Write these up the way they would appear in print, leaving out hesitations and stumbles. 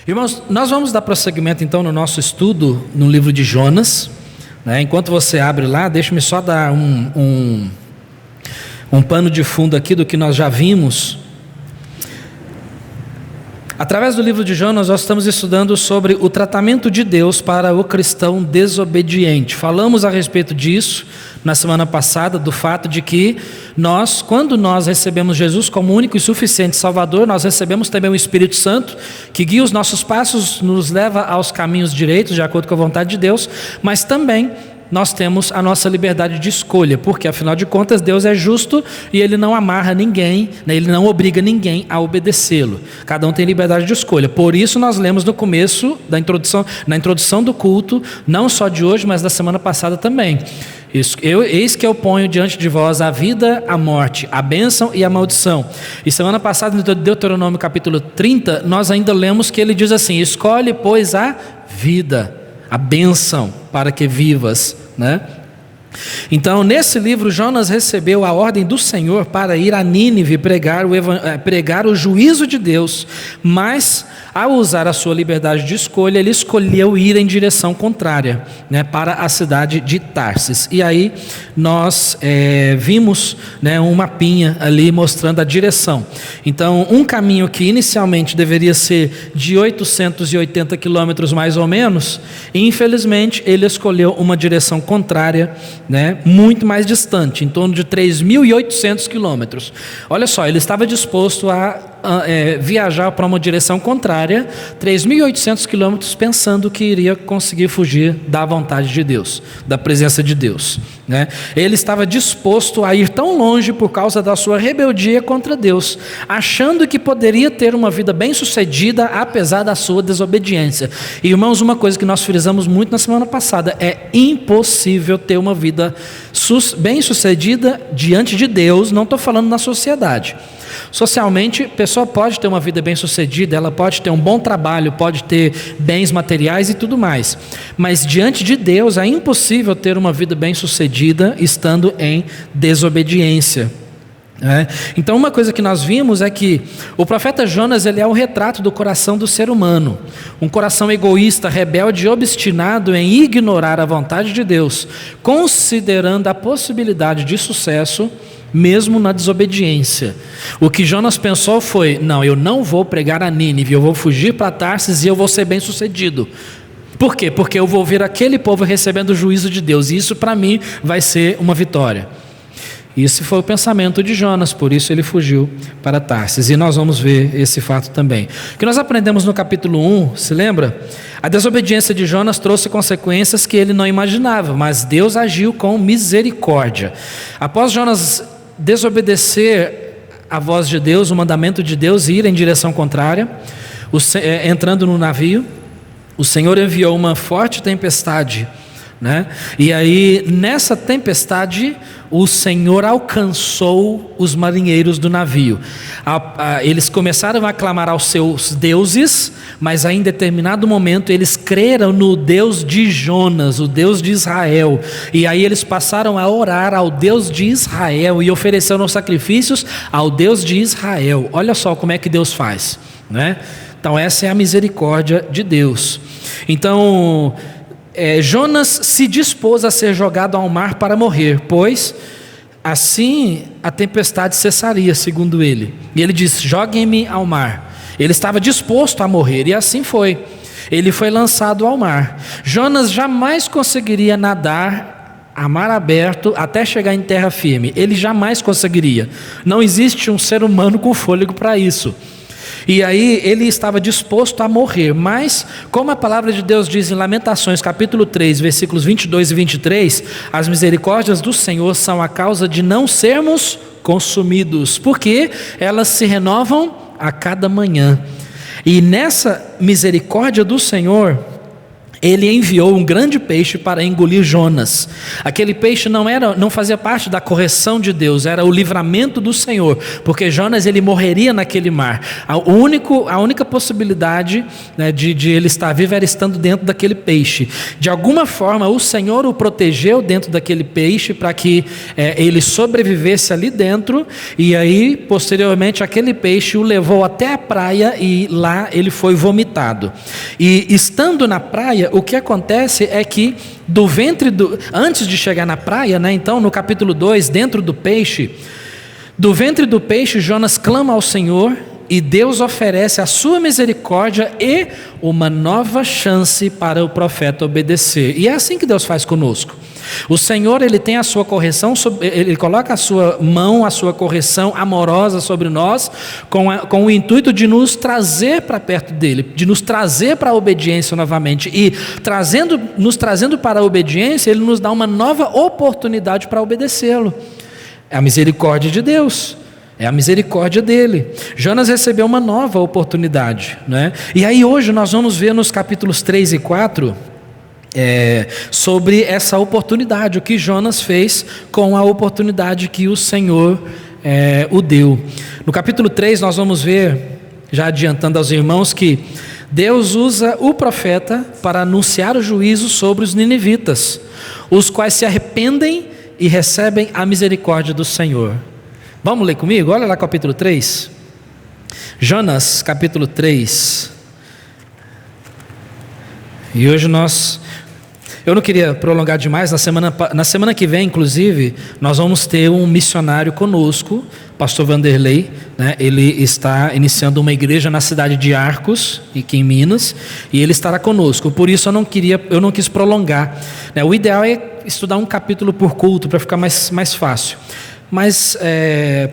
Irmãos, nós vamos dar prosseguimento então no nosso estudo no livro de Jonas, né? Enquanto você abre lá, deixa-me só dar um pano de fundo aqui do que nós já vimos. Através do livro de Jonas, nós estamos estudando sobre o tratamento de Deus para o cristão desobediente. Falamos a respeito disso na semana passada, do fato de que quando nós recebemos Jesus como único e suficiente Salvador, nós recebemos também o Espírito Santo, que guia os nossos passos, nos leva aos caminhos direitos, de acordo com a vontade de Deus, mas também nós temos a nossa liberdade de escolha, porque afinal de contas Deus é justo e Ele não amarra ninguém, né? Ele não obriga ninguém a obedecê-lo. Cada um tem liberdade de escolha. Por isso nós lemos no começo da introdução, na introdução do culto, não só de hoje, mas da semana passada também. Eis que eu ponho diante de vós a vida, a morte, a bênção e a maldição. E semana passada, no Deuteronômio capítulo 30, nós ainda lemos que ele diz assim: escolhe, pois, a vida, a bênção, para que vivas, né? Então, nesse livro, Jonas recebeu a ordem do Senhor para ir a Nínive pregar o juízo de Deus, mas, ao usar a sua liberdade de escolha, ele escolheu ir em direção contrária, né, para a cidade de Tarsis. E aí nós vimos, né, um mapinha ali mostrando a direção. Então, um caminho que inicialmente deveria ser de 880 quilômetros mais ou menos, infelizmente ele escolheu uma direção contrária, né, muito mais distante, em torno de 3.800 quilômetros. Olha só, ele estava disposto a viajar para uma direção contrária, 3.800 quilômetros, pensando que iria conseguir fugir da vontade de Deus, da presença de Deus, né? Ele estava disposto a ir tão longe por causa da sua rebeldia contra Deus, achando que poderia ter uma vida bem-sucedida apesar da sua desobediência. E, irmãos, uma coisa que nós frisamos muito na semana passada: é impossível ter uma vida bem-sucedida diante de Deus. Não estou falando na sociedade. Socialmente, a pessoa pode ter uma vida bem-sucedida, ela pode ter um bom trabalho, pode ter bens materiais e tudo mais, mas diante de Deus é impossível ter uma vida bem-sucedida estando em desobediência. Então, uma coisa que nós vimos é que o profeta Jonas, ele é o retrato do coração do ser humano, um coração egoísta, rebelde e obstinado em ignorar a vontade de Deus, considerando a possibilidade de sucesso mesmo na desobediência. O que Jonas pensou foi: não, eu não vou pregar a Nínive, eu vou fugir para Tarsis e eu vou ser bem sucedido. Por quê? Porque eu vou ver aquele povo recebendo o juízo de Deus, e isso para mim vai ser uma vitória. Esse foi o pensamento de Jonas, por isso ele fugiu para Tarsis, e nós vamos ver esse fato também. O que nós aprendemos no capítulo 1, se lembra? A desobediência de Jonas trouxe consequências que ele não imaginava, mas Deus agiu com misericórdia. Após Jonas desobedecer a voz de Deus, o mandamento de Deus, e ir em direção contrária, entrando no navio, o Senhor enviou uma forte tempestade, né? E aí, nessa tempestade, o Senhor alcançou os marinheiros do navio. Eles começaram a clamar aos seus deuses, mas em determinado momento eles creram no Deus de Jonas, o Deus de Israel. E aí eles passaram a orar ao Deus de Israel e ofereceram sacrifícios ao Deus de Israel. Olha só como é que Deus faz, né? Então, essa é a misericórdia de Deus. Então, Jonas se dispôs a ser jogado ao mar para morrer, pois assim a tempestade cessaria, segundo ele. E ele diz: joguem-me ao mar. Ele estava disposto a morrer, e assim foi. Ele foi lançado ao mar. Jonas jamais conseguiria nadar a mar aberto até chegar em terra firme. Ele jamais conseguiria. Não existe um ser humano com fôlego para isso. E aí ele estava disposto a morrer, mas como a palavra de Deus diz em Lamentações capítulo 3, versículos 22 e 23, as misericórdias do Senhor são a causa de não sermos consumidos, porque elas se renovam a cada manhã. E nessa misericórdia do Senhor, ele enviou um grande peixe para engolir Jonas. Aquele peixe não fazia parte da correção de Deus, era o livramento do Senhor, porque Jonas ele morreria naquele mar. A única possibilidade, né, de ele estar vivo era estando dentro daquele peixe. De alguma forma o Senhor o protegeu dentro daquele peixe para que ele sobrevivesse ali dentro, e aí posteriormente aquele peixe o levou até a praia e lá ele foi vomitado. E estando na praia, o que acontece é que antes de chegar na praia, né, então no capítulo 2, dentro do ventre do peixe, Jonas clama ao Senhor e Deus oferece a sua misericórdia e uma nova chance para o profeta obedecer. E é assim que Deus faz conosco. O Senhor, ele tem a sua correção, ele coloca a sua mão, a sua correção amorosa sobre nós, com o intuito de nos trazer para perto dele, de nos trazer para a obediência novamente. E nos trazendo para a obediência, ele nos dá uma nova oportunidade para obedecê-lo. É a misericórdia de Deus. É a misericórdia dele. Jonas recebeu uma nova oportunidade, né? E aí hoje nós vamos ver nos capítulos 3 e 4 sobre essa oportunidade, o que Jonas fez com a oportunidade que o Senhor o deu. No capítulo 3 nós vamos ver, já adiantando aos irmãos, que Deus usa o profeta para anunciar o juízo sobre os ninivitas, os quais se arrependem e recebem a misericórdia do Senhor. Vamos ler comigo? Olha lá capítulo 3. Jonas, capítulo 3. E hoje eu não queria prolongar demais. Na semana que vem, inclusive, nós vamos ter um missionário conosco, pastor Vanderlei, né? Ele está iniciando uma igreja na cidade de Arcos, aqui em Minas, e ele estará conosco. Por isso eu não quis prolongar, né? O ideal é estudar um capítulo por culto, para ficar mais fácil. Mas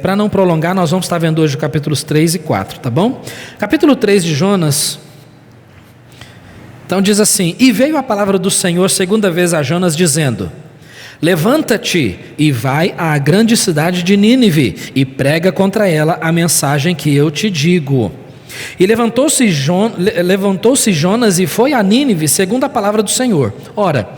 para não prolongar, nós vamos estar vendo hoje capítulos 3 e 4, tá bom? Capítulo 3 de Jonas. Então diz assim: e veio a palavra do Senhor segunda vez a Jonas dizendo: levanta-te e vai à grande cidade de Nínive e prega contra ela a mensagem que eu te digo. E levantou-se Jonas e foi a Nínive segundo a palavra do Senhor. Ora,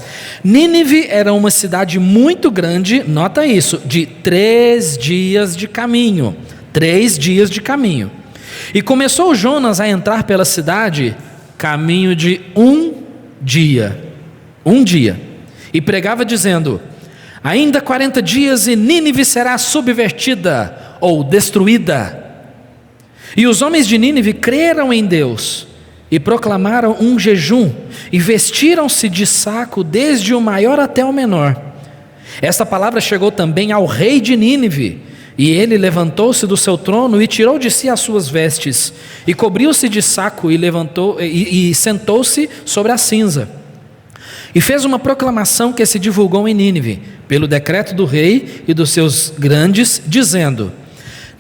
Nínive era uma cidade muito grande, nota isso, de 3 dias de caminho. 3 dias de caminho. E começou Jonas a entrar pela cidade, caminho de um dia. E pregava dizendo: ainda 40 dias e Nínive será subvertida ou destruída. E os homens de Nínive creram em Deus e proclamaram um jejum e vestiram-se de saco desde o maior até o menor. Esta palavra chegou também ao rei de Nínive, e ele levantou-se do seu trono e tirou de si as suas vestes e cobriu-se de saco e sentou-se sobre a cinza. E fez uma proclamação que se divulgou em Nínive, pelo decreto do rei e dos seus grandes, dizendo: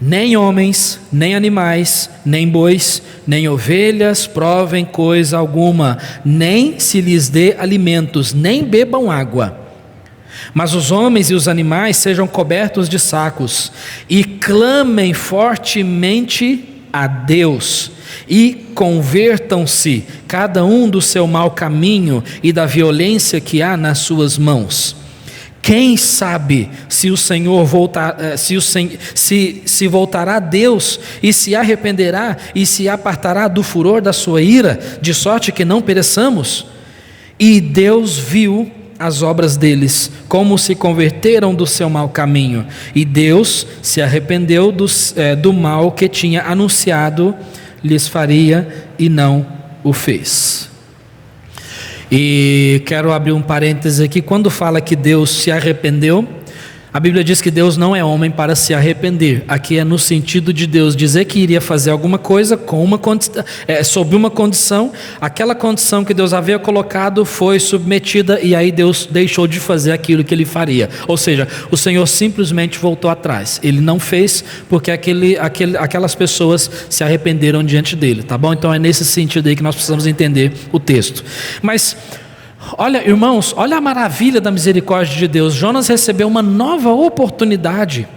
nem homens, nem animais, nem bois, nem ovelhas provem coisa alguma, nem se lhes dê alimentos, nem bebam água. Mas os homens e os animais sejam cobertos de sacos, e clamem fortemente a Deus, e convertam-se, cada um do seu mau caminho e da violência que há nas suas mãos. Quem sabe se o Senhor se voltará a Deus e se arrependerá e se apartará do furor da sua ira, de sorte que não pereçamos? E Deus viu as obras deles, como se converteram do seu mau caminho, e Deus se arrependeu do mal que tinha anunciado lhes faria e não o fez. E quero abrir um parêntese aqui. Quando fala que Deus se arrependeu, a Bíblia diz que Deus não é homem para se arrepender. Aqui é no sentido de Deus dizer que iria fazer alguma coisa sob uma condição. Aquela condição que Deus havia colocado foi submetida, e aí Deus deixou de fazer aquilo que ele faria. Ou seja, o Senhor simplesmente voltou atrás. Ele não fez porque aquelas pessoas se arrependeram diante dele, tá bom? Então é nesse sentido aí que nós precisamos entender o texto. Mas olha, irmãos, olha a maravilha da misericórdia de Deus. Jonas recebeu uma nova oportunidade.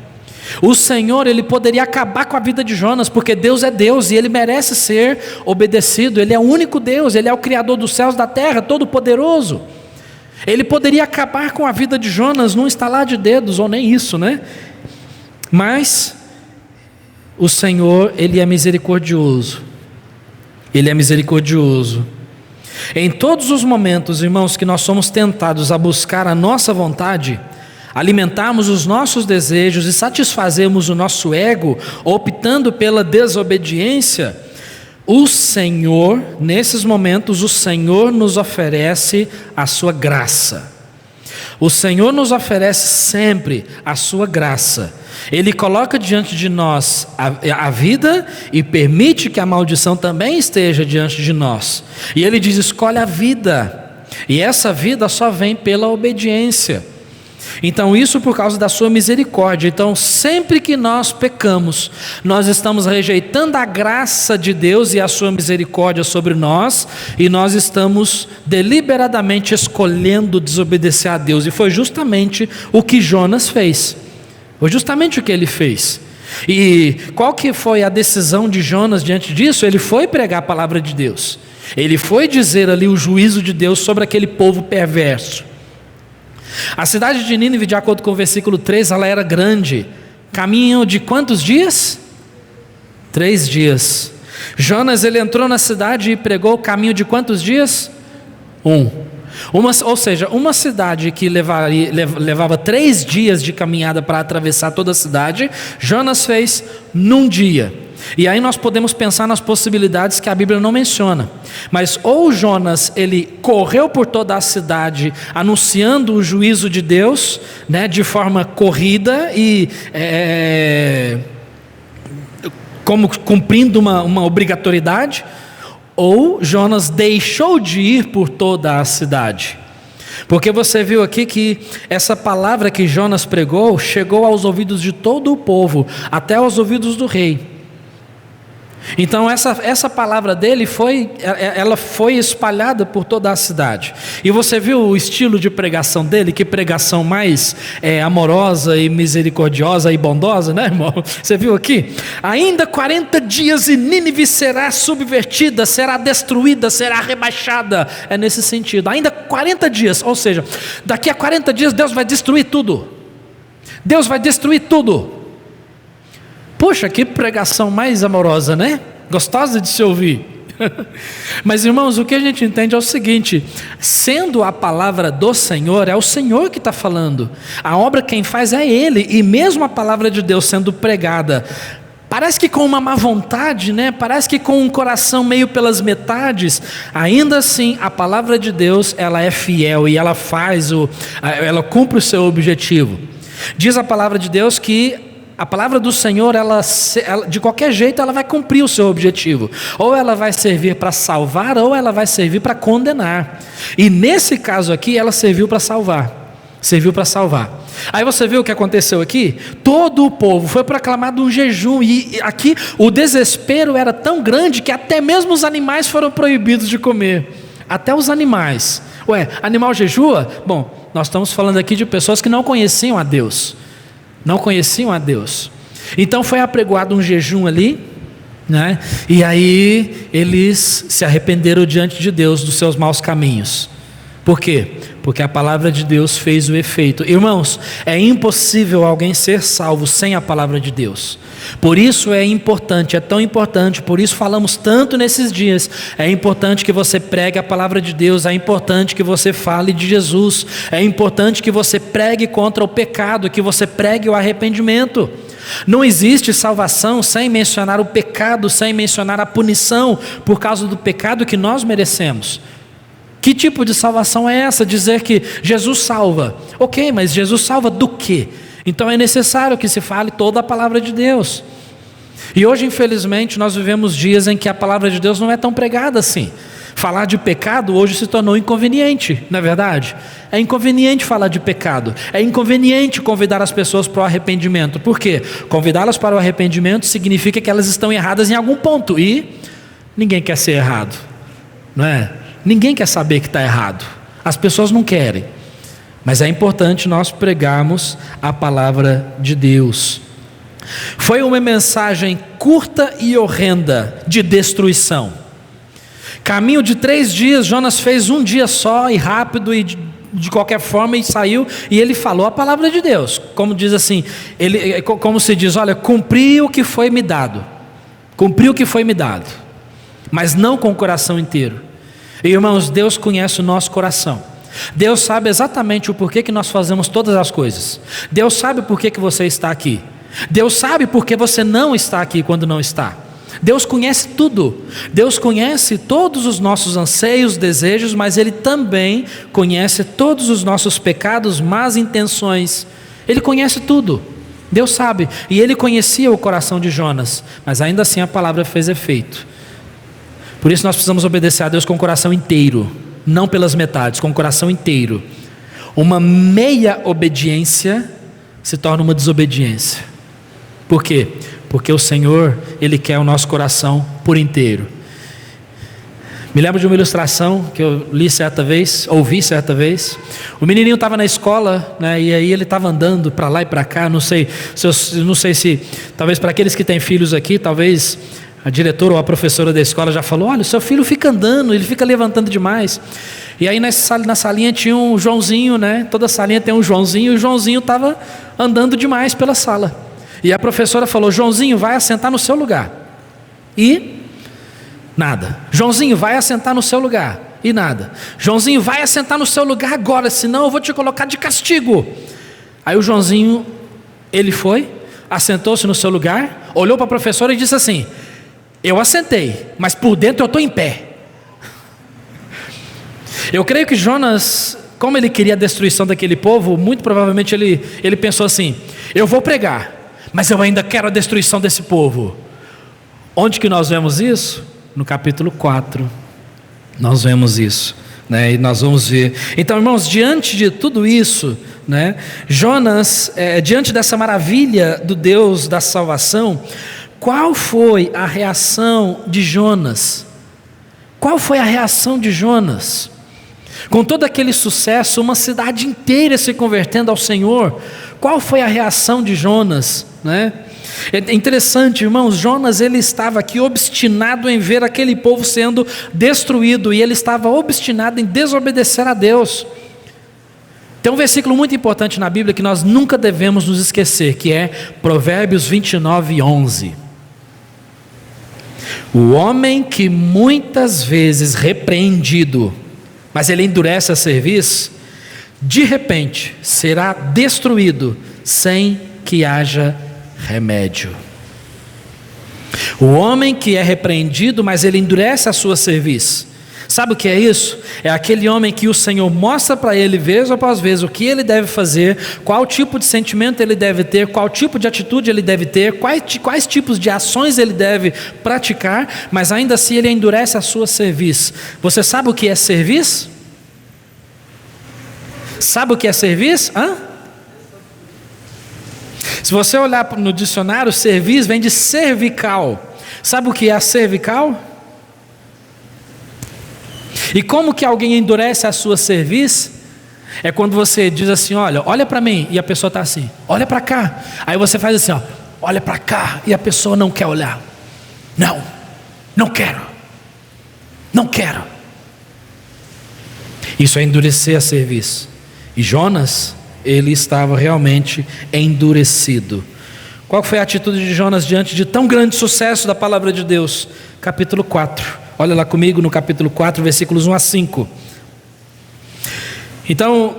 O Senhor, ele poderia acabar com a vida de Jonas, porque Deus é Deus e ele merece ser obedecido. Ele é o único Deus, ele é o Criador dos céus e da terra, todo-poderoso. Ele poderia acabar com a vida de Jonas num estalar de dedos, ou nem isso, né? Mas o Senhor, ele é misericordioso. Ele é misericordioso. Em todos os momentos, irmãos, que nós somos tentados a buscar a nossa vontade, alimentarmos os nossos desejos e satisfazermos o nosso ego, optando pela desobediência, o Senhor, nesses momentos, o Senhor nos oferece a sua graça. O Senhor nos oferece sempre a sua graça. Ele coloca diante de nós a vida e permite que a maldição também esteja diante de nós. E Ele diz: escolhe a vida. E essa vida só vem pela obediência. Então isso por causa da sua misericórdia. Então sempre que nós pecamos, nós estamos rejeitando a graça de Deus e a sua misericórdia sobre nós, e nós estamos deliberadamente escolhendo desobedecer a Deus. E foi justamente o que Jonas fez. Foi justamente o que ele fez. E qual que foi a decisão de Jonas diante disso? Ele foi pregar a palavra de Deus. Ele foi dizer ali o juízo de Deus sobre aquele povo perverso. A cidade de Nínive, de acordo com o versículo 3, ela era grande. Caminho de quantos dias? 3 dias. Jonas, ele entrou na cidade e pregou o caminho de quantos dias? 1. Ou seja, uma cidade que levava 3 dias de caminhada para atravessar toda a cidade, Jonas fez num dia. E aí nós podemos pensar nas possibilidades que a Bíblia não menciona. Mas ou Jonas, ele correu por toda a cidade anunciando o juízo de Deus, né, de forma corrida e como cumprindo uma obrigatoriedade, ou Jonas deixou de ir por toda a cidade. Porque você viu aqui que essa palavra que Jonas pregou chegou aos ouvidos de todo o povo, até aos ouvidos do rei. Então essa palavra dele ela foi espalhada por toda a cidade. E você viu o estilo de pregação dele? Que pregação mais amorosa e misericordiosa e bondosa, né, irmão? Você viu aqui? Ainda 40 dias e Nínive será subvertida, será destruída, será rebaixada. É nesse sentido. Ainda 40 dias, ou seja, daqui a 40 dias Deus vai destruir tudo. Deus vai destruir tudo. Poxa, que pregação mais amorosa, né? Gostosa de se ouvir. Mas, irmãos, o que a gente entende é o seguinte: sendo a palavra do Senhor, é o Senhor que está falando. A obra quem faz é Ele. E mesmo a palavra de Deus sendo pregada, parece que com uma má vontade, né? Parece que com um coração meio pelas metades, ainda assim a palavra de Deus, ela é fiel e ela ela cumpre o seu objetivo. Diz a palavra de Deus que a palavra do Senhor, ela, de qualquer jeito, ela vai cumprir o seu objetivo. Ou ela vai servir para salvar, ou ela vai servir para condenar. E nesse caso aqui, ela serviu para salvar. Serviu para salvar. Aí você viu o que aconteceu aqui? Todo o povo foi proclamado um jejum. E aqui o desespero era tão grande que até mesmo os animais foram proibidos de comer. Até os animais. Ué, animal jejua? Bom, nós estamos falando aqui de pessoas que não conheciam a Deus. Não conheciam a Deus. Então foi apregoado um jejum ali, né? E aí eles se arrependeram diante de Deus dos seus maus caminhos. Por quê? Porque a palavra de Deus fez o efeito. Irmãos, é impossível alguém ser salvo sem a palavra de Deus. Por isso é importante, é tão importante, por isso falamos tanto nesses dias. É importante que você pregue a palavra de Deus, é importante que você fale de Jesus, é importante que você pregue contra o pecado, que você pregue o arrependimento. Não existe salvação sem mencionar o pecado, sem mencionar a punição por causa do pecado que nós merecemos. Que tipo de salvação é essa? Dizer que Jesus salva. Ok, mas Jesus salva do quê? Então é necessário que se fale toda a palavra de Deus. E hoje, infelizmente, nós vivemos dias em que a palavra de Deus não é tão pregada assim. Falar de pecado hoje se tornou inconveniente, não é verdade? É inconveniente falar de pecado. É inconveniente convidar as pessoas para o arrependimento. Por quê? Convidá-las para o arrependimento significa que elas estão erradas em algum ponto. E ninguém quer ser errado, não é? Ninguém quer saber que está errado. As pessoas não querem. Mas é importante nós pregarmos a palavra de Deus. Foi uma mensagem curta e horrenda de destruição. Caminho de 3 dias, Jonas fez um dia só e rápido e de qualquer forma e saiu, e ele falou a palavra de Deus, como diz assim, como se diz, olha, cumpri o que foi me dado, mas não com o coração inteiro. E, irmãos, Deus conhece o nosso coração. Deus sabe exatamente o porquê que nós fazemos todas as coisas. Deus sabe por que você está aqui. Deus sabe por que você não está aqui quando não está. Deus conhece tudo. Deus conhece todos os nossos anseios, desejos, mas Ele também conhece todos os nossos pecados, más intenções. Ele conhece tudo. Deus sabe. E Ele conhecia o coração de Jonas, mas ainda assim a palavra fez efeito. Por isso nós precisamos obedecer a Deus com o coração inteiro, não pelas metades, com o coração inteiro. Uma meia obediência se torna uma desobediência. Por quê? Porque o Senhor, Ele quer o nosso coração por inteiro. Me lembro de uma ilustração que eu ouvi certa vez. O menininho estava na escola, né, e aí ele estava andando para lá e para cá. Não sei se talvez para aqueles que têm filhos aqui, talvez a diretora ou a professora da escola já falou: olha, o seu filho fica andando, ele fica levantando demais. E aí na salinha tinha um Joãozinho, né? Toda salinha tem um Joãozinho, e o Joãozinho estava andando demais pela sala. E a professora falou: Joãozinho, vai assentar no seu lugar. E nada. Joãozinho, vai assentar no seu lugar. E nada. Joãozinho, vai assentar no seu lugar agora, senão eu vou te colocar de castigo. Aí o Joãozinho, ele foi, assentou-se no seu lugar, olhou para a professora e disse assim: eu assentei, mas por dentro eu estou em pé. Eu creio que Jonas, como ele queria a destruição daquele povo, muito provavelmente ele pensou assim: eu vou pregar, mas eu ainda quero a destruição desse povo. Onde que nós vemos isso? No capítulo 4 nós vemos isso, né? E nós vamos ver. Então, irmãos, diante de tudo isso, né, Jonas, diante dessa maravilha do Deus da salvação, qual foi a reação de Jonas? Qual foi a reação de Jonas? Com todo aquele sucesso, uma cidade inteira se convertendo ao Senhor, qual foi a reação de Jonas, né? É interessante, irmãos, Jonas, ele estava aqui obstinado em ver aquele povo sendo destruído, e ele estava obstinado em desobedecer a Deus. Tem um versículo muito importante na Bíblia que nós nunca devemos nos esquecer, que é Provérbios 29:11. O homem que muitas vezes repreendido, mas ele endurece a cerviz, de repente será destruído sem que haja remédio. O homem que é repreendido, mas ele endurece a sua cerviz, sabe o que é isso? É aquele homem que o Senhor mostra para ele vez após vez o que ele deve fazer, qual tipo de sentimento ele deve ter, qual tipo de atitude ele deve ter, quais tipos de ações ele deve praticar, mas ainda assim ele endurece a sua cerviz. Você sabe o que é cerviz? Sabe o que é cerviz? Se você olhar no dicionário, cerviz vem de cervical. Sabe o que é a cervical? E como que alguém endurece a sua cerviz? É quando você diz assim: olha para mim, e a pessoa está assim, olha para cá. Aí você faz assim, olha para cá, e a pessoa não quer olhar. Não quero. Isso é endurecer a cerviz. E Jonas, ele estava realmente endurecido. Qual foi a atitude de Jonas diante de tão grande sucesso da palavra de Deus? Capítulo 4, olha lá comigo no capítulo 4, versículos 1-5. Então,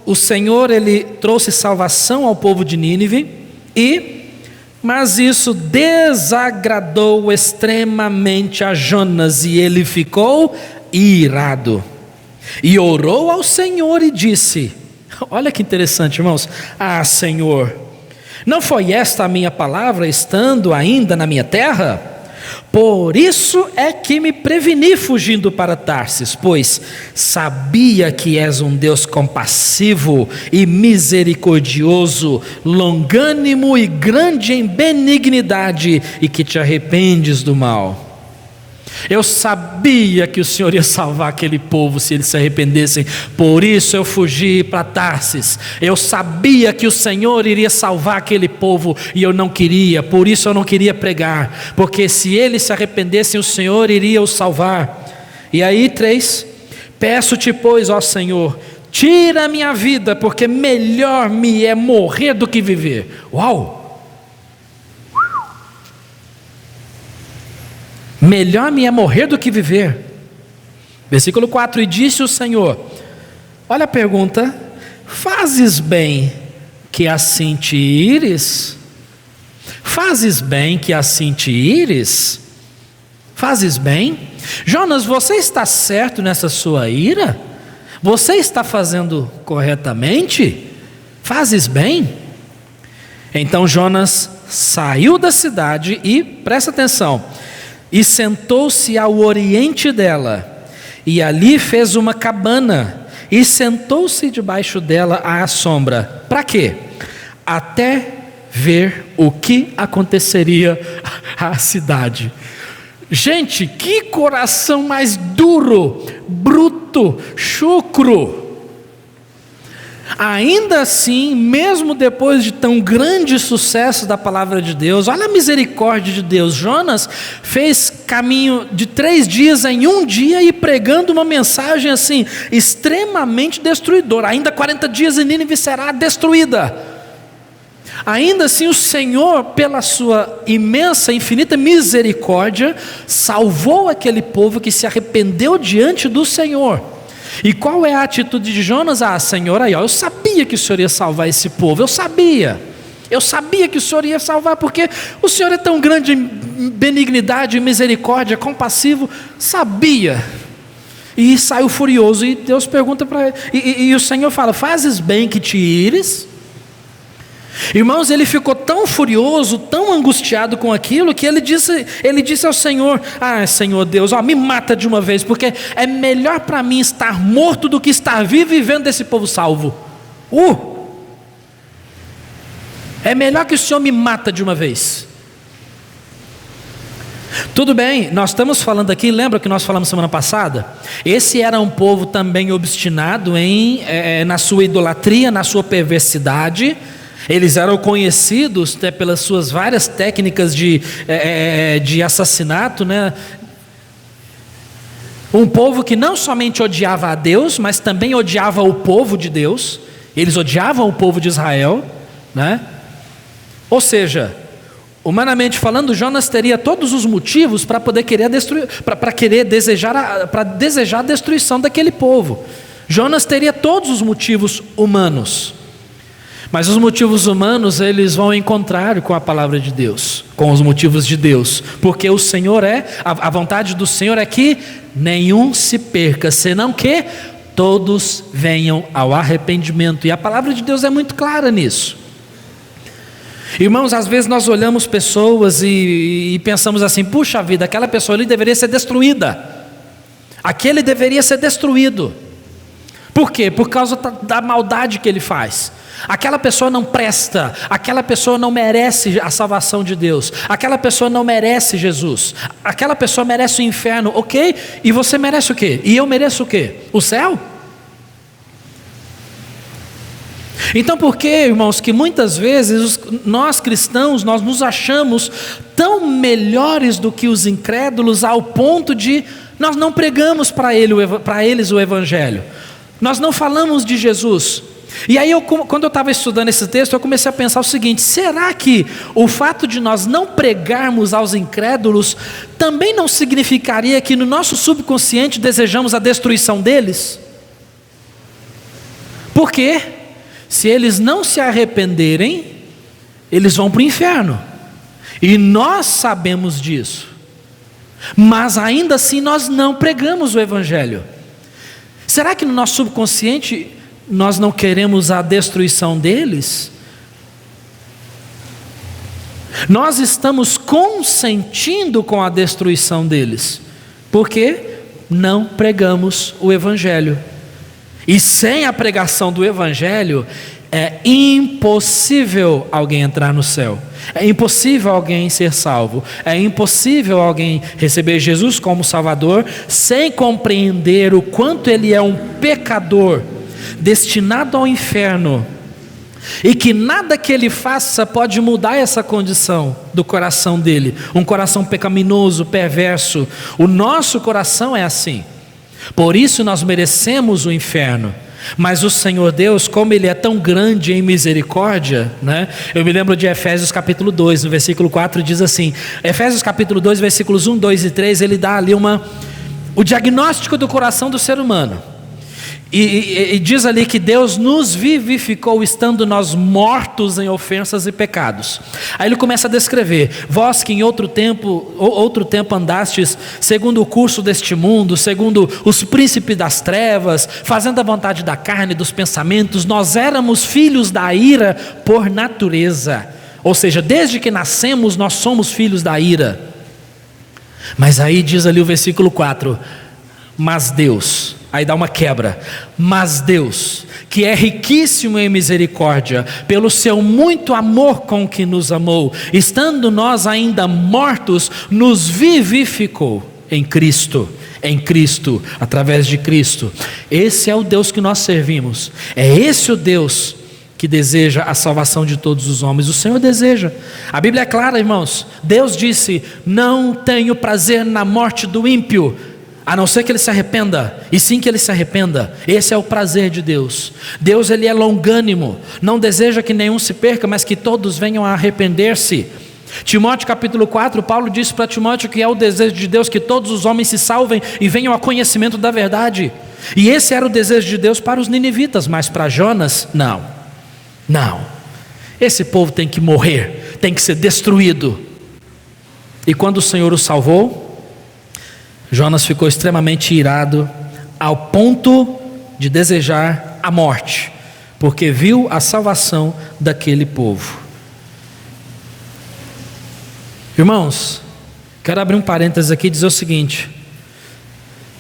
o Senhor, ele trouxe salvação ao povo de Nínive, mas isso desagradou extremamente a Jonas, e ele ficou irado, e orou ao Senhor e disse, olha que interessante, irmãos: Senhor, não foi esta a minha palavra estando ainda na minha terra? Por isso é que me preveni fugindo para Tarsis, pois sabia que és um Deus compassivo e misericordioso, longânimo e grande em benignidade, e que te arrependes do mal. Eu sabia que o Senhor ia salvar aquele povo se eles se arrependessem. Por isso eu fugi para Tarsis. Eu sabia que o Senhor iria salvar aquele povo e eu não queria. Por isso eu não queria pregar. Porque se eles se arrependessem, o Senhor iria os salvar. E aí 3, peço-te pois, ó Senhor, tira a minha vida, porque melhor me é morrer do que viver. Uau! Melhor me é morrer do que viver. Versículo 4, e disse o Senhor, olha a pergunta, fazes bem que assim te ires? Fazes bem que assim te ires? Fazes bem? Jonas, você está certo nessa sua ira? Você está fazendo corretamente? Fazes bem? Então Jonas saiu da cidade e, presta atenção, e sentou-se ao oriente dela, e ali fez uma cabana, e sentou-se debaixo dela à sombra. Para quê? Até ver o que aconteceria à cidade. Gente, que coração mais duro, bruto, chucro. Ainda assim, mesmo depois de tão grande sucesso da palavra de Deus, olha a misericórdia de Deus. Jonas fez caminho de 3 dias em um dia e pregando uma mensagem assim, extremamente destruidora. Ainda 40 dias e Nínive será destruída. Ainda assim o Senhor, pela sua imensa, infinita misericórdia, salvou aquele povo que se arrependeu diante do Senhor. E qual é a atitude de Jonas? Senhor, aí, eu sabia que o Senhor ia salvar esse povo, eu sabia que o Senhor ia salvar, porque o Senhor é tão grande em benignidade, misericórdia, compassivo, sabia, e saiu furioso, e Deus pergunta para ele, e o Senhor fala, fazes bem que te ires? Irmãos, ele ficou tão furioso, tão angustiado com aquilo, que ele disse ao Senhor, Senhor Deus, me mata de uma vez, porque é melhor para mim estar morto do que estar vivo e vendo esse povo salvo. É melhor que o Senhor me mata de uma vez. Tudo bem, nós estamos falando aqui, lembra que nós falamos semana passada? Esse era um povo também obstinado na sua idolatria, na sua perversidade. Eles eram conhecidos pelas suas várias técnicas de assassinato, né? Um povo que não somente odiava a Deus, mas também odiava o povo de Deus. Eles odiavam o povo de Israel, né? Ou seja, humanamente falando, Jonas teria todos os motivos para poder querer desejar a destruição daquele povo. Jonas teria todos os motivos humanos. Mas os motivos humanos, eles vão em contrário com a palavra de Deus, com os motivos de Deus, porque o Senhor a vontade do Senhor é que nenhum se perca, senão que todos venham ao arrependimento, e a palavra de Deus é muito clara nisso. Irmãos, às vezes nós olhamos pessoas e pensamos assim, puxa vida, aquela pessoa ali deveria ser destruída, aquele deveria ser destruído. Por quê? Por causa da maldade que ele faz. Aquela pessoa não presta, aquela pessoa não merece a salvação de Deus, aquela pessoa não merece Jesus, aquela pessoa merece o inferno, ok? E você merece o quê? E eu mereço o quê? O céu? Então por que, irmãos, que muitas vezes nós cristãos, nós nos achamos tão melhores do que os incrédulos, ao ponto de nós não pregamos para eles o Evangelho, nós não falamos de Jesus. E aí quando eu estava estudando esse texto, eu comecei a pensar o seguinte, será que o fato de nós não pregarmos aos incrédulos também não significaria que no nosso subconsciente desejamos a destruição deles? Porque se eles não se arrependerem, eles vão para o inferno, e nós sabemos disso, mas ainda assim nós não pregamos o Evangelho. Será que no nosso subconsciente nós não queremos a destruição deles? Nós estamos consentindo com a destruição deles, porque não pregamos o Evangelho. E sem a pregação do Evangelho, É impossível alguém entrar no céu. É impossível alguém ser salvo. É impossível alguém receber Jesus como Salvador sem compreender o quanto ele é um pecador destinado ao inferno, e que nada que ele faça pode mudar essa condição do coração dele. Um coração pecaminoso, perverso. O nosso coração é assim. Por isso nós merecemos o inferno. Mas o Senhor Deus, como Ele é tão grande em misericórdia, né? Eu me lembro de Efésios capítulo 2, no versículo 4 diz assim, Efésios capítulo 2, versículos 1, 2 e 3, ele dá ali o diagnóstico do coração do ser humano. E diz ali que Deus nos vivificou estando nós mortos em ofensas e pecados. Aí ele começa a descrever: vós que em outro tempo andastes segundo o curso deste mundo, segundo os príncipes das trevas, fazendo a vontade da carne e dos pensamentos, nós éramos filhos da ira por natureza. Ou seja, desde que nascemos nós somos filhos da ira. Mas aí diz ali o versículo 4, mas Deus, aí dá uma quebra, mas Deus, que é riquíssimo em misericórdia, pelo seu muito amor com que nos amou, estando nós ainda mortos, nos vivificou em Cristo, através de Cristo. Esse é o Deus que nós servimos, é esse o Deus que deseja a salvação de todos os homens. O Senhor deseja. A Bíblia é clara, irmãos. Deus disse: não tenho prazer na morte do ímpio, a não ser que ele se arrependa, e sim que ele se arrependa. Esse é o prazer de Deus. Deus, ele é longânimo, não deseja que nenhum se perca, mas que todos venham a arrepender-se. Timóteo capítulo 4, Paulo disse para Timóteo que é o desejo de Deus que todos os homens se salvem e venham ao conhecimento da verdade. E esse era o desejo de Deus para os ninivitas, mas para Jonas, não. Esse povo tem que morrer, tem que ser destruído. E quando o Senhor o salvou, Jonas ficou extremamente irado, ao ponto de desejar a morte, porque viu a salvação daquele povo. Irmãos, quero abrir um parênteses aqui e dizer o seguinte: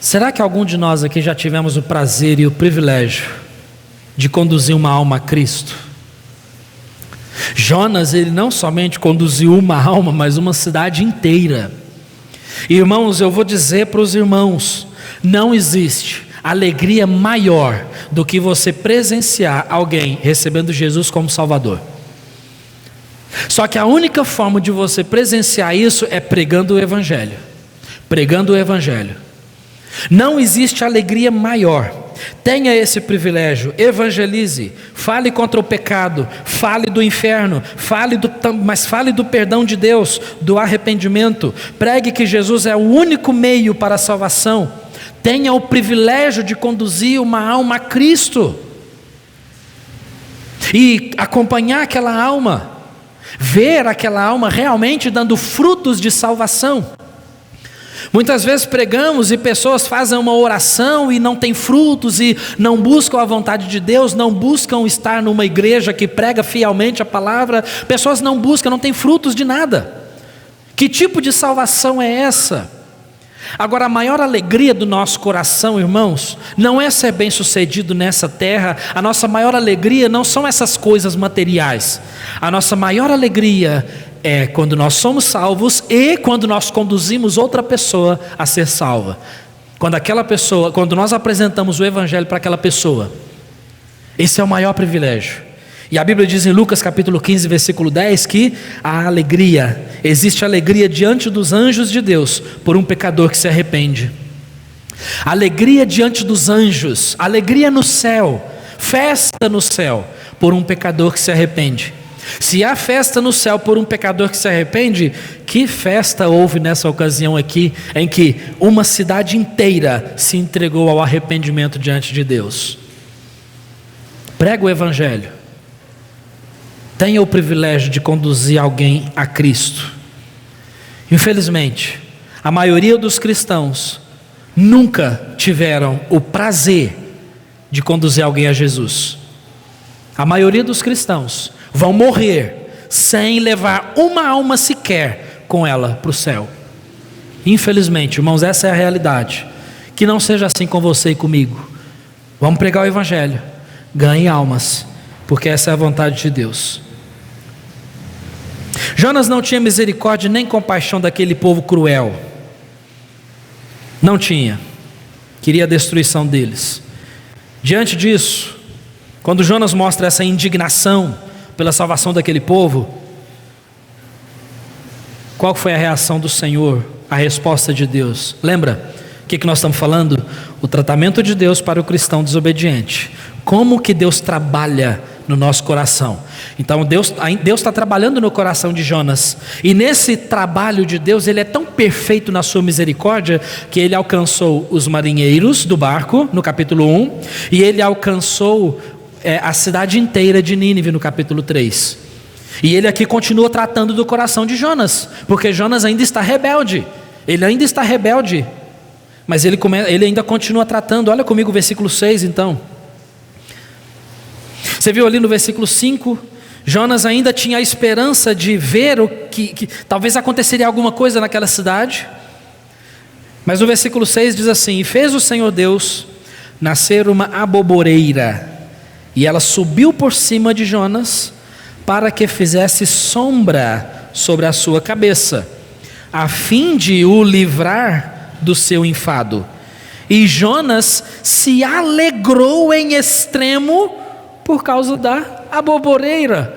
será que algum de nós aqui já tivemos o prazer e o privilégio de conduzir uma alma a Cristo? Jonas, ele não somente conduziu uma alma, mas uma cidade inteira. Irmãos, eu vou dizer para os irmãos: não existe alegria maior do que você presenciar alguém recebendo Jesus como Salvador. Só que a única forma de você presenciar isso é pregando o Evangelho. Pregando o Evangelho. Não existe alegria maior. Tenha esse privilégio, evangelize, fale contra o pecado, fale do inferno, mas fale do perdão de Deus, do arrependimento. Pregue que Jesus é o único meio para a salvação. Tenha o privilégio de conduzir uma alma a Cristo e acompanhar aquela alma, ver aquela alma realmente dando frutos de salvação. Muitas vezes pregamos e pessoas fazem uma oração e não tem frutos, e não buscam a vontade de Deus, não buscam estar numa igreja que prega fielmente a palavra. Pessoas não buscam, não tem frutos de nada. Que tipo de salvação é essa? Agora, a maior alegria do nosso coração, irmãos, não é ser bem sucedido nessa terra. A nossa maior alegria não são essas coisas materiais. A nossa maior alegria é quando nós somos salvos e quando nós conduzimos outra pessoa a ser salva. Quando nós apresentamos o Evangelho para aquela pessoa, esse é o maior privilégio. E a Bíblia diz em Lucas capítulo 15, versículo 10, que existe alegria diante dos anjos de Deus por um pecador que se arrepende. Alegria diante dos anjos, alegria no céu, festa no céu por um pecador que se arrepende. Se há festa no céu por um pecador que se arrepende, que festa houve nessa ocasião aqui, em que uma cidade inteira se entregou ao arrependimento diante de Deus. Prega o Evangelho. Tenha o privilégio de conduzir alguém a Cristo. Infelizmente, a maioria dos cristãos nunca tiveram o prazer de conduzir alguém a Jesus. A maioria dos cristãos vão morrer sem levar uma alma sequer com ela para o céu. Infelizmente, irmãos, essa é a realidade. Que não seja assim com você e comigo. Vamos pregar o Evangelho, ganhe almas porque essa é a vontade de Deus. Jonas não tinha misericórdia nem compaixão daquele povo cruel. Não tinha. Queria a destruição deles. Diante disso, quando Jonas mostra essa indignação pela salvação daquele povo, qual foi a reação do Senhor? A resposta de Deus. Lembra? O que nós estamos falando? O tratamento de Deus para o cristão desobediente. Como que Deus trabalha no nosso coração? Então Deus está trabalhando no coração de Jonas. E nesse trabalho de Deus, Ele é tão perfeito na sua misericórdia, que Ele alcançou os marinheiros do barco, no capítulo 1. E Ele alcançou a cidade inteira de Nínive, no capítulo 3. E Ele aqui continua tratando do coração de Jonas, porque Jonas ainda está rebelde. Ele ainda está rebelde, mas ele ainda continua tratando. Olha comigo o versículo 6 então. Você viu ali no versículo 5, Jonas ainda tinha a esperança de ver o que talvez aconteceria alguma coisa naquela cidade. Mas no versículo 6 diz assim: e fez o Senhor Deus nascer uma aboboreira, e ela subiu por cima de Jonas, para que fizesse sombra sobre a sua cabeça, a fim de o livrar do seu enfado. E Jonas se alegrou em extremo por causa da aboboreira.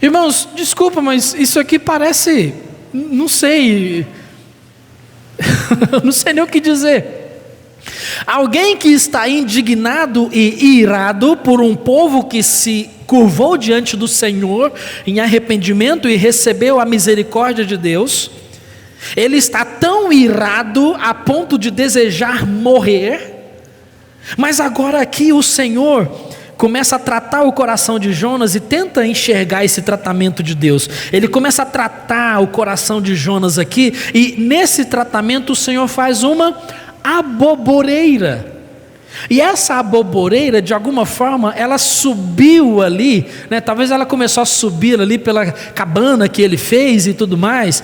Irmãos, desculpa, mas isso aqui parece, não sei, não sei nem o que dizer. Alguém que está indignado e irado por um povo que se curvou diante do Senhor em arrependimento e recebeu a misericórdia de Deus, ele está tão irado a ponto de desejar morrer. Mas agora aqui o Senhor começa a tratar o coração de Jonas e tenta enxergar esse tratamento de Deus. Ele começa a tratar o coração de Jonas aqui, e nesse tratamento o Senhor faz uma aboboreira. E essa aboboreira, de alguma forma, ela subiu ali, né? Talvez ela começou a subir ali pela cabana que ele fez e tudo mais.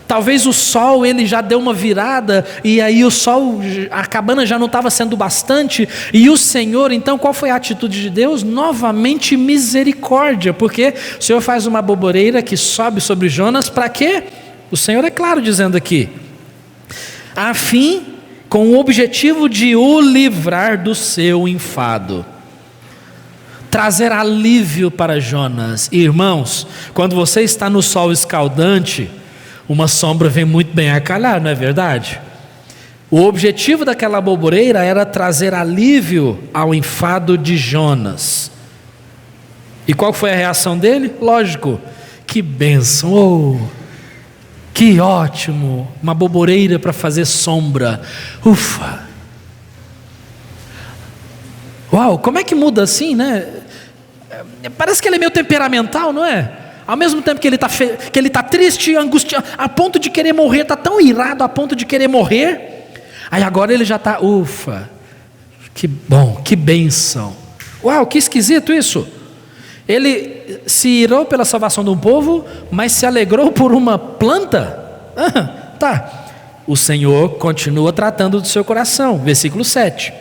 Talvez o sol, ele já deu uma virada, e aí o sol, a cabana já não estava sendo bastante, e o Senhor, então qual foi a atitude de Deus? Novamente misericórdia, porque o Senhor faz uma aboboreira que sobe sobre Jonas, para quê? O Senhor é claro dizendo aqui, a fim, com o objetivo de o livrar do seu enfado, trazer alívio para Jonas. Irmãos, quando você está no sol escaldante, uma sombra vem muito bem a calhar, não é verdade? O objetivo daquela aboboreira era trazer alívio ao enfado de Jonas. E qual foi a reação dele? Lógico, que bênção, oh, que ótimo, uma aboboreira para fazer sombra, ufa. Uau, como é que muda assim, né? Parece que ele é meio temperamental, não é? Ao mesmo tempo que ele está triste, angustiado, a ponto de querer morrer, está tão irado a ponto de querer morrer, aí agora ele já está, ufa, que bom, que bênção. Uau, que esquisito isso. Ele se irou pela salvação de um povo, mas se alegrou por uma planta? Tá. O Senhor continua tratando do seu coração. Versículo 7.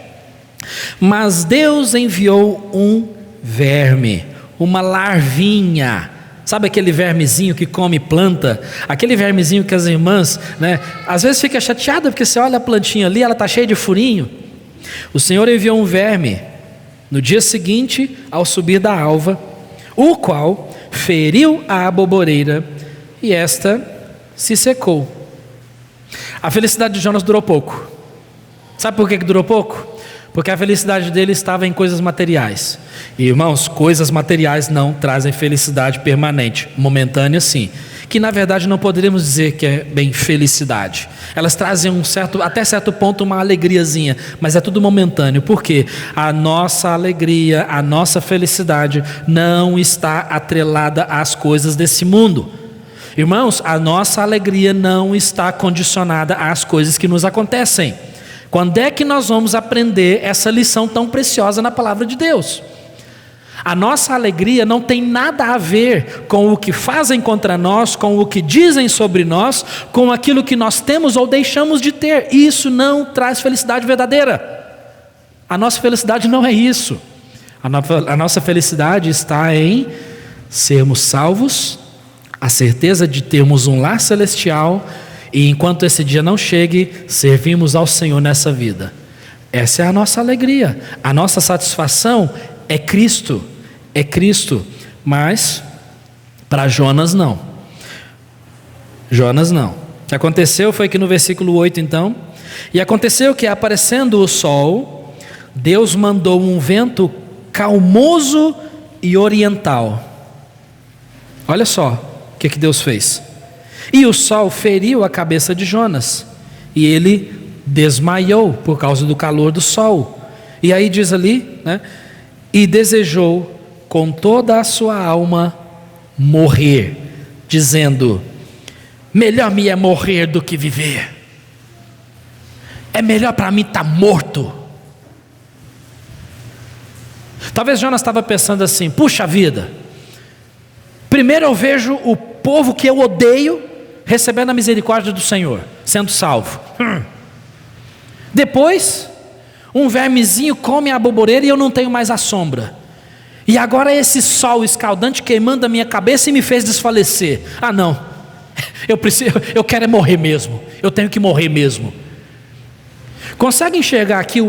Mas Deus enviou um verme, uma larvinha. Sabe aquele vermezinho que come planta? Aquele vermezinho que as irmãs, né, às vezes fica chateada porque você olha a plantinha ali, ela está cheia de furinho. O Senhor enviou um verme no dia seguinte, ao subir da alva, o qual feriu a aboboreira, e esta se secou. A felicidade de Jonas durou pouco. Sabe por que durou pouco? Porque a felicidade dele estava em coisas materiais. E, irmãos, coisas materiais não trazem felicidade permanente, momentânea sim, que na verdade não poderíamos dizer que é bem felicidade. Elas trazem até certo ponto uma alegriazinha, mas é tudo momentâneo, porque a nossa alegria, a nossa felicidade não está atrelada às coisas desse mundo. Irmãos, a nossa alegria não está condicionada às coisas que nos acontecem. Quando é que nós vamos aprender essa lição tão preciosa na palavra de Deus? A nossa alegria não tem nada a ver com o que fazem contra nós, com o que dizem sobre nós, com aquilo que nós temos ou deixamos de ter. Isso não traz felicidade verdadeira. A nossa felicidade não é isso. A nossa felicidade está em sermos salvos, a certeza de termos um lar celestial e enquanto esse dia não chegue, servimos ao Senhor nessa vida. Essa é a nossa alegria, a nossa satisfação é Cristo, mas para Jonas não. Jonas não. O que aconteceu foi que no versículo 8 então, e aconteceu que aparecendo o sol, Deus mandou um vento calmoso e oriental. Olha só o que Deus fez. E o sol feriu a cabeça de Jonas, e ele desmaiou por causa do calor do sol. E aí diz ali, né? E desejou com toda a sua alma morrer, dizendo: melhor me é morrer do que viver. É melhor para mim estar morto. Talvez Jonas estava pensando assim: puxa vida, primeiro eu vejo o povo que eu odeio recebendo a misericórdia do Senhor, sendo salvo. Depois, um vermezinho come a aboboreira e eu não tenho mais a sombra. E agora esse sol escaldante queimando a minha cabeça e me fez desfalecer. Ah não, eu quero é morrer mesmo, eu tenho que morrer mesmo. Consegue enxergar aqui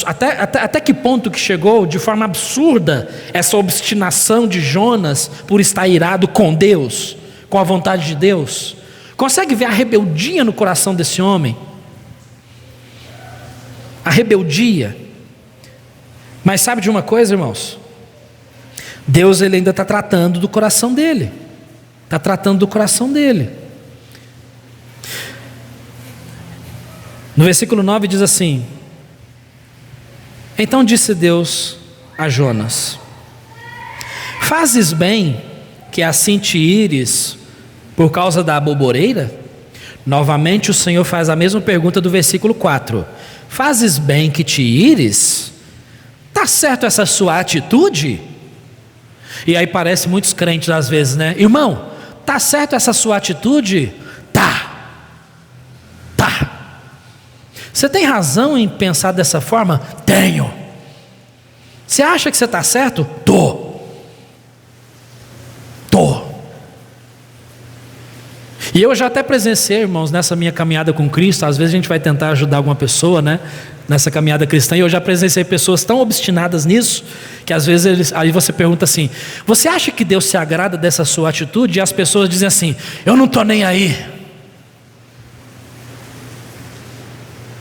até que ponto que chegou de forma absurda essa obstinação de Jonas por estar irado com Deus, com a vontade de Deus? Consegue ver a rebeldia no coração desse homem? A rebeldia. Mas sabe de uma coisa, irmãos? Deus ele ainda está tratando do coração dele. Está tratando do coração dele. No versículo 9 diz assim: então disse Deus a Jonas: fazes bem que assim te ires por causa da aboboreira? Novamente o Senhor faz a mesma pergunta do versículo 4: fazes bem que te ires? Está certo essa sua atitude? E aí parece muitos crentes às vezes, né? Irmão, está certo essa sua atitude? Tá. Você tem razão em pensar dessa forma? Tenho. Você acha que você está certo? Tô. E eu já até presenciei, irmãos, nessa minha caminhada com Cristo. Às vezes a gente vai tentar ajudar alguma pessoa, né, nessa caminhada cristã, e eu já presenciei pessoas tão obstinadas nisso, que às vezes aí você pergunta assim: você acha que Deus se agrada dessa sua atitude? E as pessoas dizem assim: eu não estou nem aí.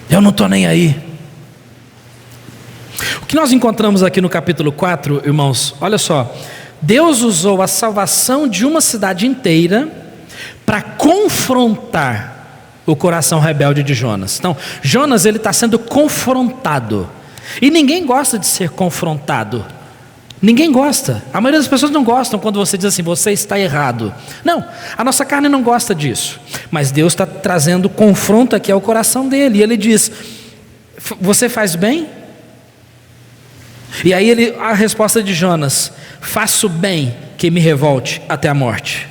Eu não estou nem aí. O que nós encontramos aqui no capítulo 4, irmãos, olha só: Deus usou a salvação de uma cidade inteira para confrontar o coração rebelde de Jonas. Então, Jonas ele está sendo confrontado, e ninguém gosta de ser confrontado. Ninguém gosta. A maioria das pessoas não gostam quando você diz assim: você está errado. Não, a nossa carne não gosta disso. Mas Deus está trazendo confronto aqui ao coração dele. E ele diz: você faz bem? E aí a resposta de Jonas: faço bem que me revolte até a morte.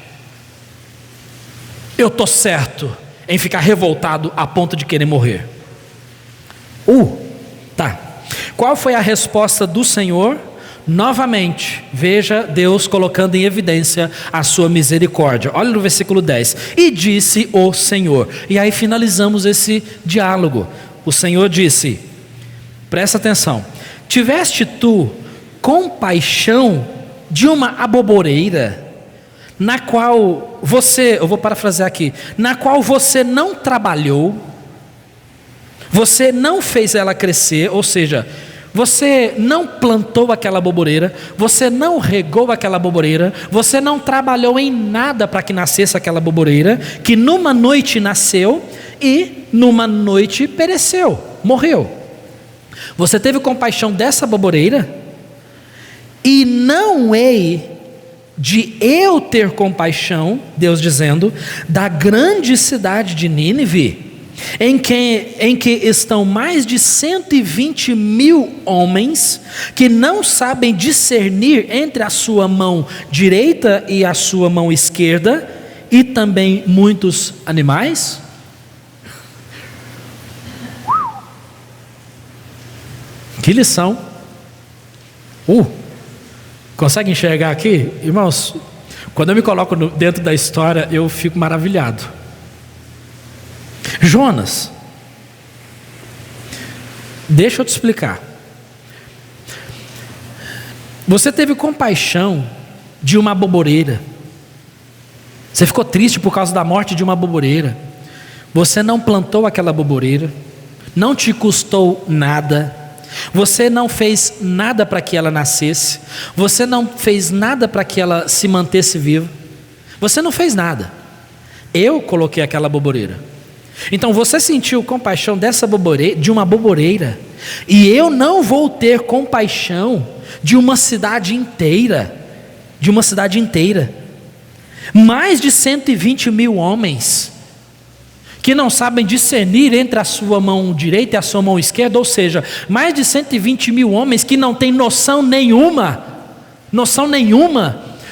Eu estou certo em ficar revoltado a ponto de querer morrer. Tá. Qual foi a resposta do Senhor? Novamente, veja Deus colocando em evidência a sua misericórdia. Olha no versículo 10: e disse o Senhor. E aí finalizamos esse diálogo. O Senhor disse, presta atenção: tiveste tu compaixão de uma aboboreira, na qual você, eu vou parafrasear aqui, na qual você não trabalhou, você não fez ela crescer, ou seja, você não plantou aquela aboboreira, você não regou aquela aboboreira, você não trabalhou em nada para que nascesse aquela aboboreira, que numa noite nasceu e numa noite pereceu, morreu. Você teve compaixão dessa aboboreira? E não hei de eu ter compaixão, Deus dizendo, da grande cidade de Nínive, em que estão mais de 120 mil homens, que não sabem discernir entre a sua mão direita e a sua mão esquerda, e também muitos animais? Que lição! Consegue enxergar aqui? Irmãos, quando eu me coloco dentro da história, eu fico maravilhado. Jonas, deixa eu te explicar. Você teve compaixão de uma aboboreira. Você ficou triste por causa da morte de uma aboboreira. Você não plantou aquela aboboreira, não te custou nada. Você não fez nada para que ela nascesse. Você não fez nada para que ela se mantesse viva. Você não fez nada. Eu coloquei aquela aboboreira. Então você sentiu compaixão dessa aboboreira, de uma aboboreira, e eu não vou ter compaixão de uma cidade inteira. De uma cidade inteira. Mais de 120 mil homens que não sabem discernir entre a sua mão direita e a sua mão esquerda, ou seja, mais de 120 mil homens que não têm noção nenhuma,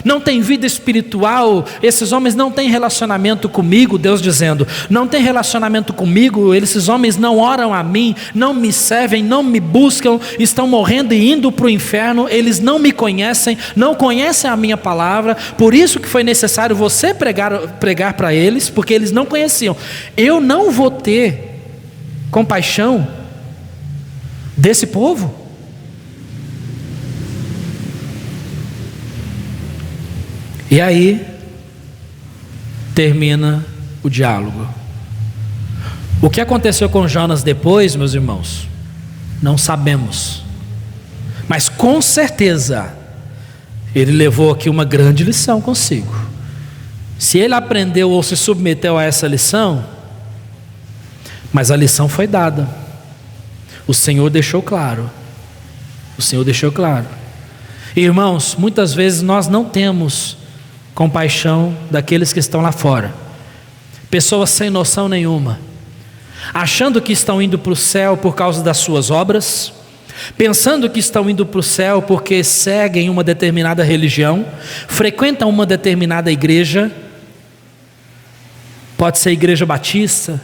não têm vida espiritual. Esses homens não têm relacionamento comigo, Deus dizendo, não tem relacionamento comigo, esses homens não oram a mim, não me servem, não me buscam, estão morrendo e indo para o inferno, eles não me conhecem, não conhecem a minha palavra, por isso que foi necessário você pregar para eles, porque eles não conheciam. Eu não vou ter compaixão desse povo? E aí termina o diálogo. O que aconteceu com Jonas depois, meus irmãos, não sabemos. Mas com certeza ele levou aqui uma grande lição consigo. Se ele aprendeu ou se submeteu a essa lição, mas a lição foi dada. O Senhor deixou claro. O Senhor deixou claro. Irmãos, muitas vezes nós não temos compaixão daqueles que estão lá fora. Pessoas sem noção nenhuma, achando que estão indo para o céu por causa das suas obras, pensando que estão indo para o céu porque seguem uma determinada religião, frequentam uma determinada igreja, pode ser igreja batista,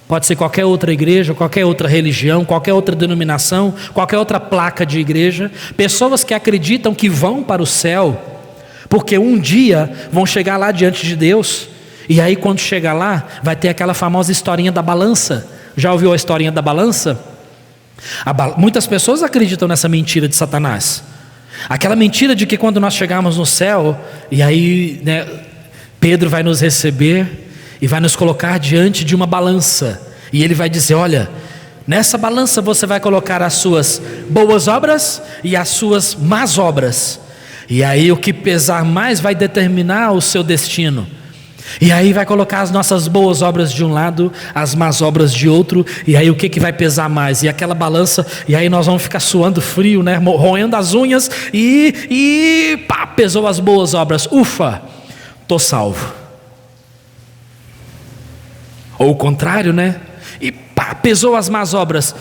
pode ser qualquer outra igreja, qualquer outra religião, qualquer outra denominação, qualquer outra placa de igreja. Pessoas que acreditam que vão para o céu porque um dia vão chegar lá diante de Deus, e aí quando chegar lá, vai ter aquela famosa historinha da balança. Já ouviu a historinha da balança? Muitas pessoas acreditam nessa mentira de Satanás. Aquela mentira de que quando nós chegarmos no céu, e aí Pedro vai nos receber, e vai nos colocar diante de uma balança, e ele vai dizer, olha, nessa balança você vai colocar as suas boas obras e as suas más obras. E aí o que pesar mais vai determinar o seu destino. E aí vai colocar as nossas boas obras de um lado, as más obras de outro. E aí o que vai pesar mais? E aquela balança, e aí nós vamos ficar suando frio, roendo as unhas. E pá, pesou as boas obras. Ufa, estou salvo. Ou o contrário, E pá, pesou as más obras.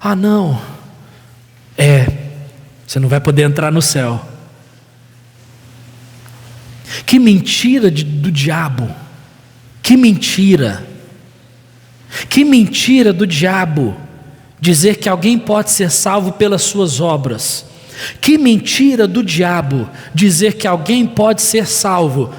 Ah não, você não vai poder entrar no céu. Que mentira do diabo. Que mentira do diabo dizer que alguém pode ser salvo pelas suas obras. Que mentira do diabo dizer que alguém pode ser salvo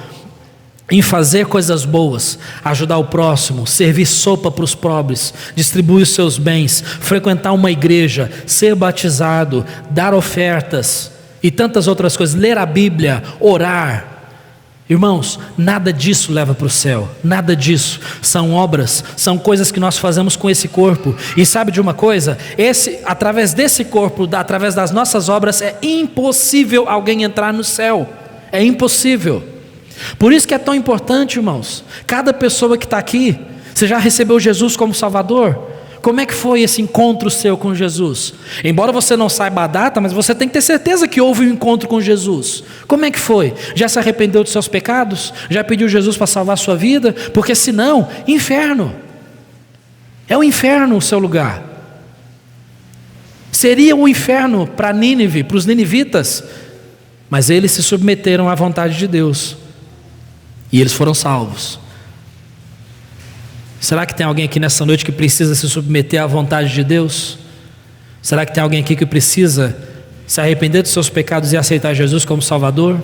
em fazer coisas boas, ajudar o próximo, servir sopa para os pobres, distribuir os seus bens, frequentar uma igreja, ser batizado, dar ofertas e tantas outras coisas, ler a Bíblia, orar. Irmãos, nada disso leva para o céu, nada disso. São obras, são coisas que nós fazemos com esse corpo. E sabe de uma coisa? Através desse corpo, através das nossas obras, é impossível alguém entrar no céu. É impossível. Por isso que é tão importante, irmãos. Cada pessoa que está aqui, você já recebeu Jesus como Salvador? Como é que foi esse encontro seu com Jesus? Embora você não saiba a data, mas você tem que ter certeza que houve um encontro com Jesus. Como é que foi? Já se arrependeu dos seus pecados? Já pediu Jesus para salvar a sua vida? Porque senão, inferno. É o inferno o seu lugar. Seria um inferno para Nínive, para os ninivitas. Mas eles se submeteram à vontade de Deus. E eles foram salvos. Será que tem alguém aqui nessa noite que precisa se submeter à vontade de Deus? Será que tem alguém aqui que precisa se arrepender dos seus pecados e aceitar Jesus como Salvador?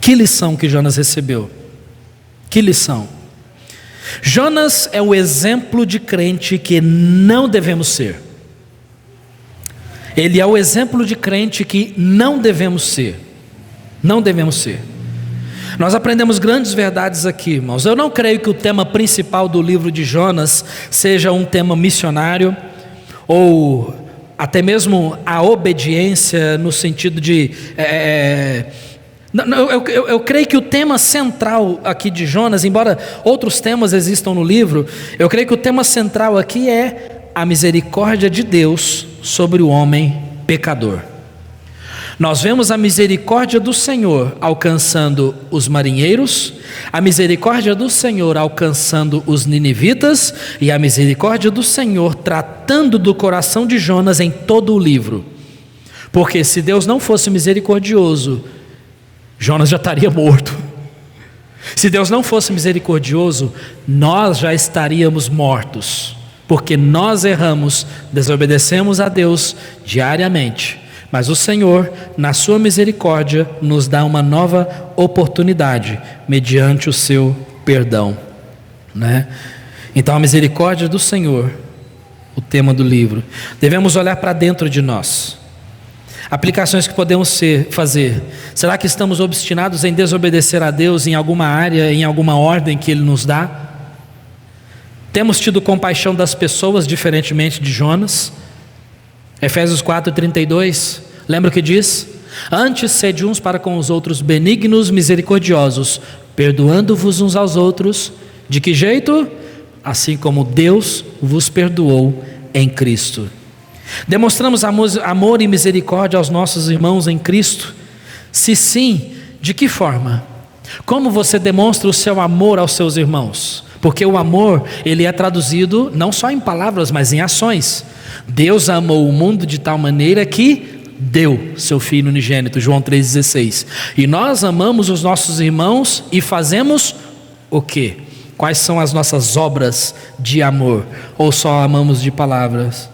Que lição que Jonas recebeu? Que lição? Jonas é o exemplo de crente que não devemos ser. Ele é o exemplo de crente que não devemos ser. Não devemos ser. Nós aprendemos grandes verdades aqui, irmãos. Eu não creio que o tema principal do livro de Jonas seja um tema missionário, ou até mesmo a obediência no sentido de... Eu creio que o tema central aqui de Jonas, embora outros temas existam no livro, eu creio que o tema central aqui é a misericórdia de Deus sobre o homem pecador. Nós vemos a misericórdia do Senhor alcançando os marinheiros, a misericórdia do Senhor alcançando os ninivitas e a misericórdia do Senhor tratando do coração de Jonas em todo o livro. Porque se Deus não fosse misericordioso, Jonas já estaria morto. Se Deus não fosse misericordioso, nós já estaríamos mortos, porque nós erramos, desobedecemos a Deus diariamente. Mas o Senhor, na sua misericórdia, nos dá uma nova oportunidade, mediante o seu perdão, né? Então a misericórdia do Senhor, o tema do livro. Devemos olhar para dentro de nós. Aplicações que podemos fazer. Será que estamos obstinados em desobedecer a Deus em alguma área, em alguma ordem que Ele nos dá? Temos tido compaixão das pessoas, diferentemente de Jonas? Efésios 4:32, lembra o que diz? Antes sede uns para com os outros benignos, misericordiosos, perdoando-vos uns aos outros. De que jeito? Assim como Deus vos perdoou em Cristo. Demonstramos amor e misericórdia aos nossos irmãos em Cristo? Se sim, de que forma? Como você demonstra o seu amor aos seus irmãos? Porque o amor, ele é traduzido não só em palavras, mas em ações. Deus amou o mundo de tal maneira que deu seu Filho unigênito, João 3,16. E nós amamos os nossos irmãos e fazemos o quê? Quais são as nossas obras de amor? Ou só amamos de palavras?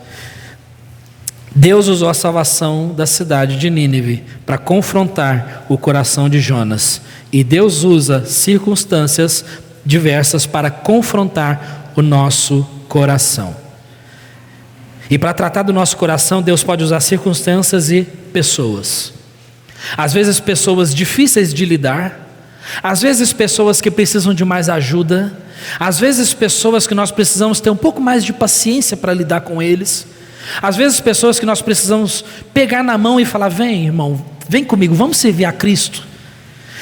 Deus usou a salvação da cidade de Nínive para confrontar o coração de Jonas. E Deus usa circunstâncias diversas para confrontar o nosso coração. E para tratar do nosso coração, Deus pode usar circunstâncias e pessoas. Às vezes pessoas difíceis de lidar, às vezes pessoas que precisam de mais ajuda, às vezes pessoas que nós precisamos ter um pouco mais de paciência para lidar com eles, às vezes pessoas que nós precisamos pegar na mão e falar: vem irmão, vem comigo, vamos servir a Cristo.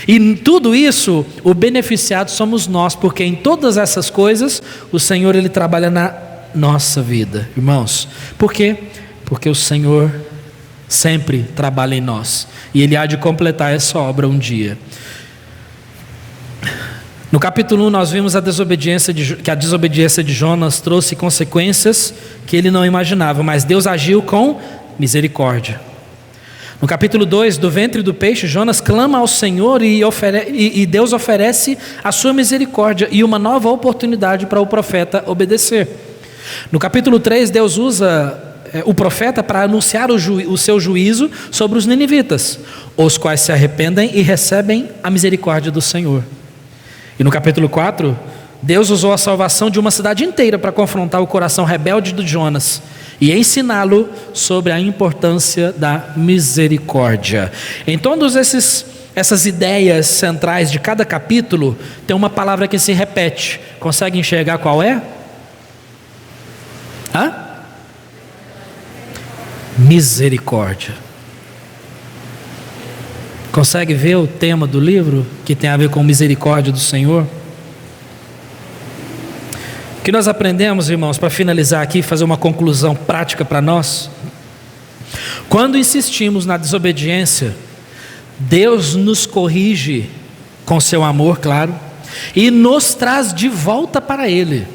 E em tudo isso, o beneficiado somos nós, porque em todas essas coisas, o Senhor Ele trabalha na nossa vida, irmãos. Por quê? Porque o Senhor sempre trabalha em nós, e Ele há de completar essa obra um dia. No capítulo 1 nós vimos que a desobediência de Jonas trouxe consequências que ele não imaginava, mas Deus agiu com misericórdia. No capítulo 2, do ventre do peixe, Jonas clama ao Senhor e Deus oferece a sua misericórdia e uma nova oportunidade para o profeta obedecer. No capítulo 3, Deus usa o profeta para anunciar o seu juízo sobre os ninivitas, os quais se arrependem e recebem a misericórdia do Senhor. E no capítulo 4, Deus usou a salvação de uma cidade inteira para confrontar o coração rebelde de Jonas e ensiná-lo sobre a importância da misericórdia. Em todas essas ideias centrais de cada capítulo, tem uma palavra que se repete. Consegue enxergar qual é? Misericórdia. Consegue ver o tema do livro que tem a ver com misericórdia do Senhor? O que nós aprendemos, irmãos, para finalizar aqui, fazer uma conclusão prática para nós? Quando insistimos na desobediência, Deus nos corrige com seu amor, claro, e nos traz de volta para Ele,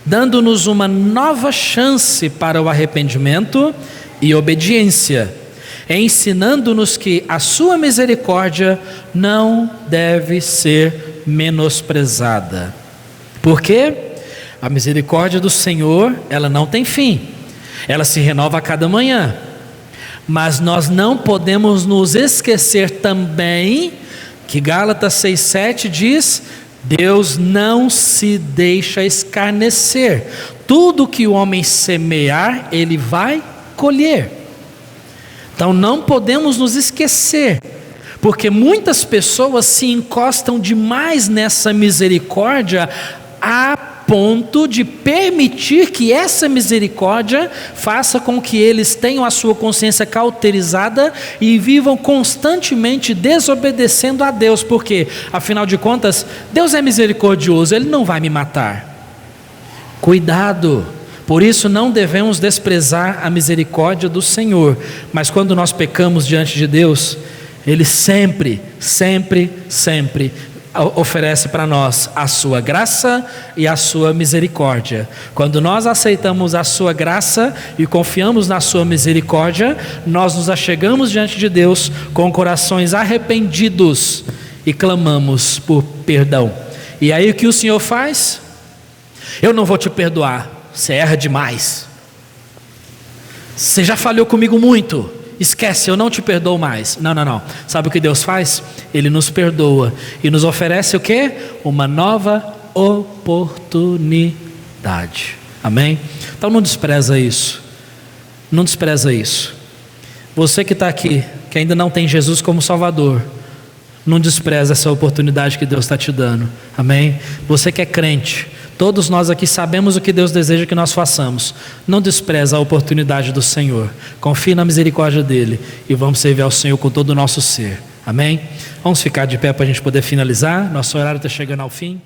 dando-nos uma nova chance para o arrependimento e obediência, ensinando-nos que a sua misericórdia não deve ser menosprezada. Por quê? A misericórdia do Senhor, ela não tem fim, ela se renova a cada manhã. Mas nós não podemos nos esquecer também que Gálatas 6,7 diz: Deus não se deixa escarnecer. Tudo que o homem semear, ele vai colher. Então não podemos nos esquecer, porque muitas pessoas se encostam demais nessa misericórdia a ponto de permitir que essa misericórdia faça com que eles tenham a sua consciência cauterizada e vivam constantemente desobedecendo a Deus, porque afinal de contas Deus é misericordioso, Ele não vai me matar. Cuidado! Por isso não devemos desprezar a misericórdia do Senhor, mas quando nós pecamos diante de Deus, Ele sempre oferece para nós a sua graça e a sua misericórdia. Quando nós aceitamos a sua graça e confiamos na sua misericórdia, nós nos achegamos diante de Deus com corações arrependidos e clamamos por perdão. E aí o que o Senhor faz? Eu não vou te perdoar, você erra demais, você já falhou comigo muito, esquece, eu não te perdoo mais. Não. Sabe o que Deus faz? Ele nos perdoa e nos oferece o quê? Uma nova oportunidade. Amém? Então não despreza isso. Não despreza isso. Você que está aqui, que ainda não tem Jesus como Salvador, não despreza essa oportunidade que Deus está te dando. Amém? Você que é crente, todos nós aqui sabemos o que Deus deseja que nós façamos. Não despreza a oportunidade do Senhor. Confie na misericórdia dEle e vamos servir ao Senhor com todo o nosso ser. Amém? Vamos ficar de pé para a gente poder finalizar. Nosso horário está chegando ao fim.